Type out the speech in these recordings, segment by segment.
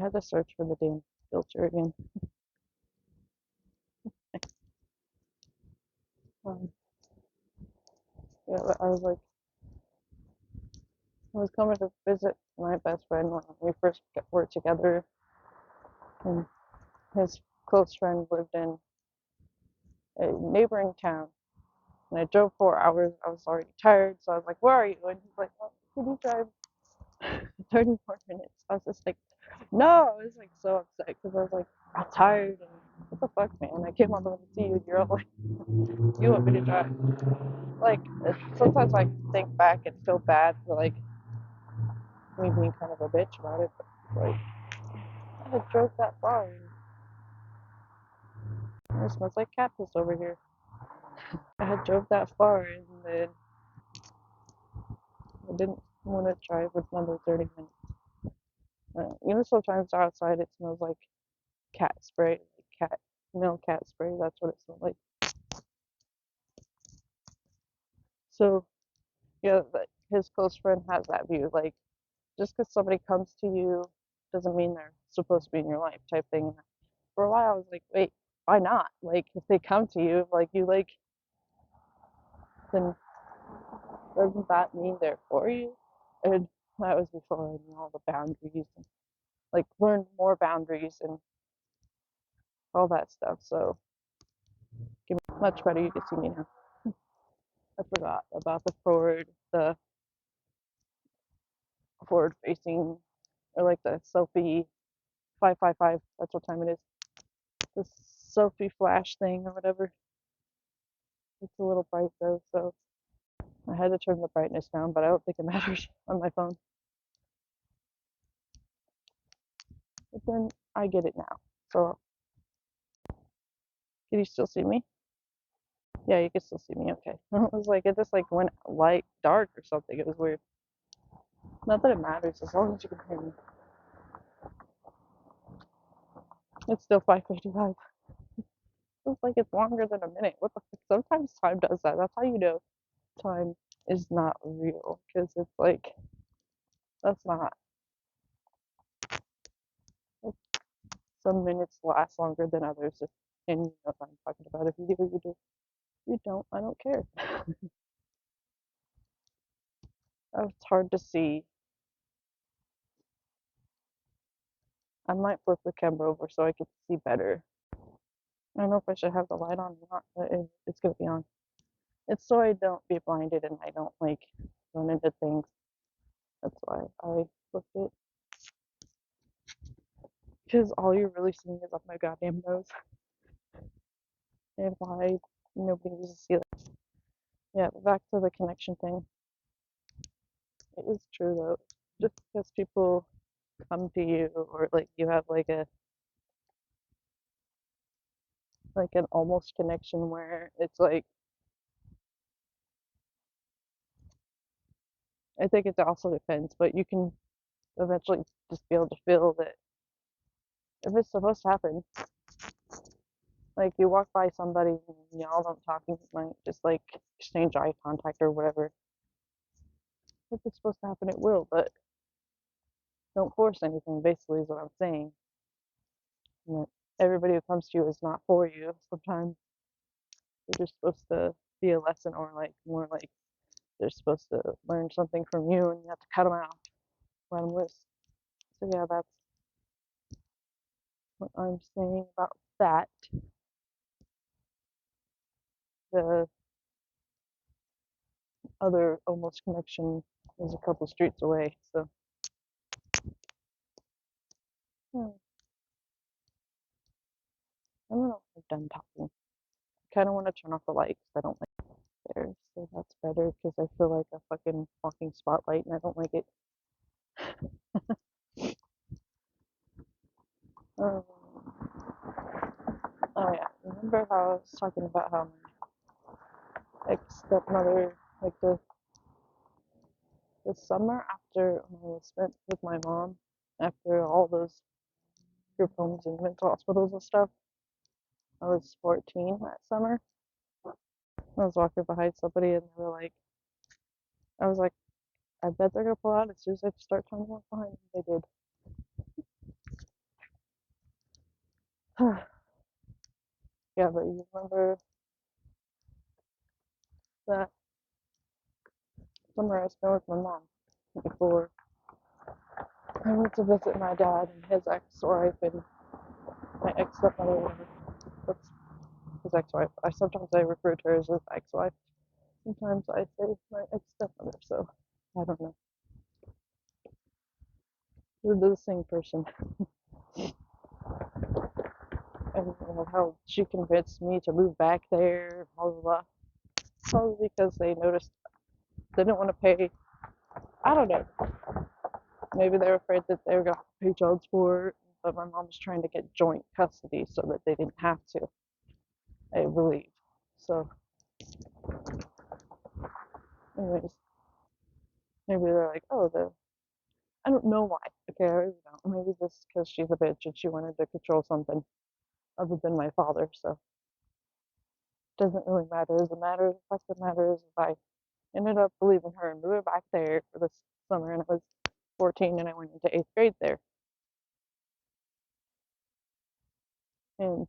had to search for the damn filter again. Um, yeah, but I was coming to visit my best friend when we first were together, and his close friend lived in a neighboring town. And I drove 4 hours. I was already tired, so I was like, "Where are you?" And he's like, "Oh, can you drive 30 more minutes?" I was just like, "No!" I was like so upset because I was like, I'm tired and what the fuck, man? I came all the way to see you, and you're all like, you want me to drive? Like, sometimes I think back and feel bad for like me being kind of a bitch about it, but it's like I had drove that far and it smells like cat piss over here. I had drove that far and then I didn't want to drive another 30 minutes. Sometimes outside it smells like cat spray, like male cat spray. That's what it smelled like. So yeah, but his close friend has that view. Like, just because somebody comes to you doesn't mean they're supposed to be in your life, type thing. And for a while, I was like, wait, why not? Like, if they come to you, like you like, then doesn't that mean they're for you? And that was before I knew all the boundaries and like learned more boundaries and all that stuff. So much better. You can see me now. I forgot about the forward facing, or like the selfie 555. That's what time it is. The selfie flash thing or whatever. It's a little bright though, so I had to turn the brightness down, but I don't think it matters on my phone. But then I get it now. So can you still see me? Yeah, you can still see me. Okay. It was like it just like went light dark or something. It was weird. Not that it matters as long as you can hear me. It's still 5:55. It's like it's longer than a minute. What the fuck? Sometimes time does that. That's how you know time is not real because it's like that's not. Some minutes last longer than others, and you know what I'm talking about. If you do, you do. If you don't, I don't care. It's hard to see. I might flip the camera over so I can see better. I don't know if I should have the light on or not, but it's gonna be on. It's so I don't be blinded and I don't like run into things. That's why I flipped it. Because all you're really seeing is up my goddamn nose. And why nobody needs to see that. Yeah, but back to the connection thing. It is true though. Just because people come to you or like you have like an almost connection where it's like I think it also depends, but you can eventually just be able to feel that if it's supposed to happen, like you walk by somebody and y'all don't talk, you might just like exchange eye contact or whatever. If it's supposed to happen, it will, but don't force anything, basically, is what I'm saying. And that everybody who comes to you is not for you. Sometimes they're just supposed to be a lesson or like more like they're supposed to learn something from you and you have to cut them out, let them loose. So, yeah, that's what I'm saying about that. The other almost connection is a couple streets away, so hmm, I don't know if I'm done talking. I kind of want to turn off the light because I don't like it there, so that's better because I feel like a fucking walking spotlight and I don't like it. Um, oh yeah, remember how I was talking about how my ex stepmother, like the summer after I was spent with my mom, after all those group homes and mental hospitals and stuff, I was 14 that summer. I was walking behind somebody and they were like, I was like, I bet they're gonna pull out as soon as I start trying to walk behind them. They did. Yeah, but you remember that summer I spent with my mom before I went to visit my dad and his ex-wife and my ex-stepmother, whatever. That's his ex-wife. I refer to her as his ex-wife. Sometimes I say my ex-stepmother, so I don't know. They're the same person. And how she convinced me to move back there, blah blah blah. Probably because they noticed they didn't want to pay. I don't know. Maybe they were afraid that they were gonna have to pay child support, but my mom was trying to get joint custody so that they didn't have to. I believe. So, anyways, maybe they're like, oh, I don't know why. Okay, I really don't. Maybe just because she's a bitch and she wanted to control something other than my father. So, it doesn't really matter. The fact that matters is I ended up believing her and moving back there for this summer, and I was 14 and I went into 8th grade there. And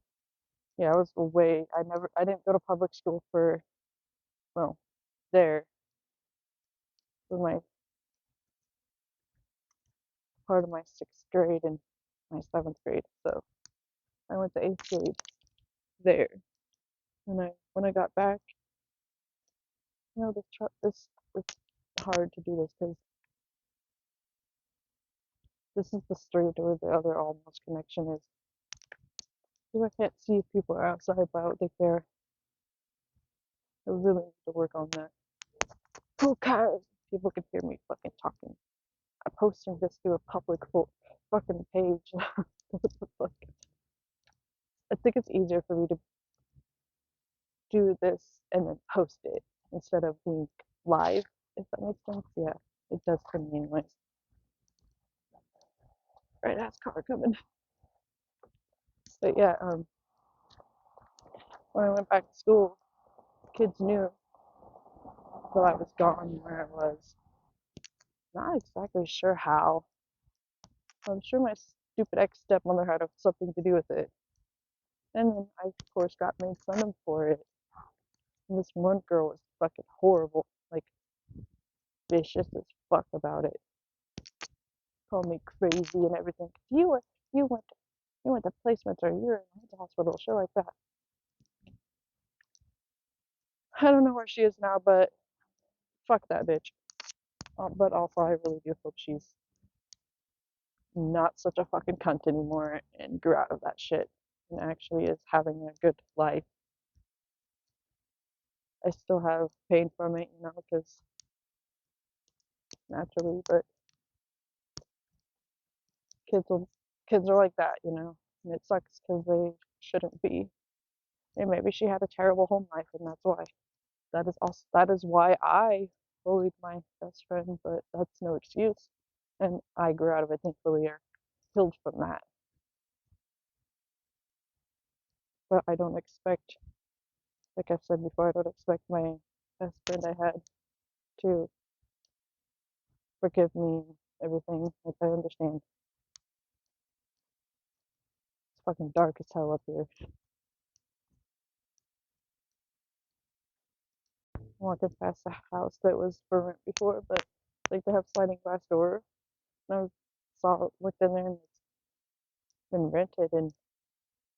yeah, I didn't go to public school for, well, there was my part of my 6th grade and my 7th grade. So I went to 8th grade there. And when I got back, it's hard to do this because this is the street where the other almost connection is. Because I can't see if people are outside but I don't think they're. I really need to work on that. Who cares? People can hear me fucking talking. I'm posting this to a public fucking page. What the fuck? I think it's easier for me to do this and then post it instead of being live, if that makes sense. Yeah, it does for me anyways. Right ass car coming. But yeah, when I went back to school, kids knew that I was gone where I was. Not exactly sure how. I'm sure my stupid ex stepmother had something to do with it. And then I, of course, got made fun of for it. And this one girl was fucking horrible, like vicious as fuck about it. Called me crazy and everything. You went you went to placements or you're in a mental hospital, shit like that. I don't know where she is now, but fuck that bitch. But also, I really do hope she's not such a fucking cunt anymore and grew out of that shit and actually is having a good life. I still have pain from it, because naturally, but kids will, kids are like that. And it sucks because they shouldn't be. And maybe she had a terrible home life, and that's why. That is why I bullied my best friend, but that's no excuse. And I grew out of it, thankfully, or healed from that. But I don't expect, like I've said before, I don't expect my best friend I had to forgive me and everything. Like, I understand. It's fucking dark as hell up here. I'm walking past a house that was for rent before, but like they have sliding glass door. And looked in there and it's been rented, and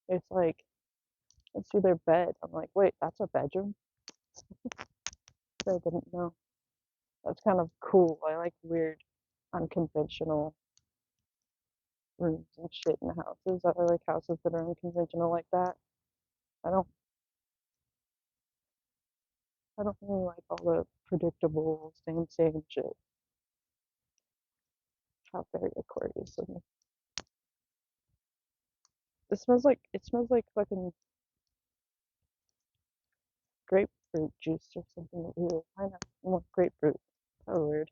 it's like, I see their bed. I'm like, wait, that's a bedroom? I didn't know. That's kind of cool. I like weird, unconventional rooms and shit in the houses. I like houses that are unconventional like that. I don't I don't really like all the predictable same shit. How very Aquarius of me. It smells like fucking grapefruit juice or something. Ew, I know. Well, grapefruit. So weird.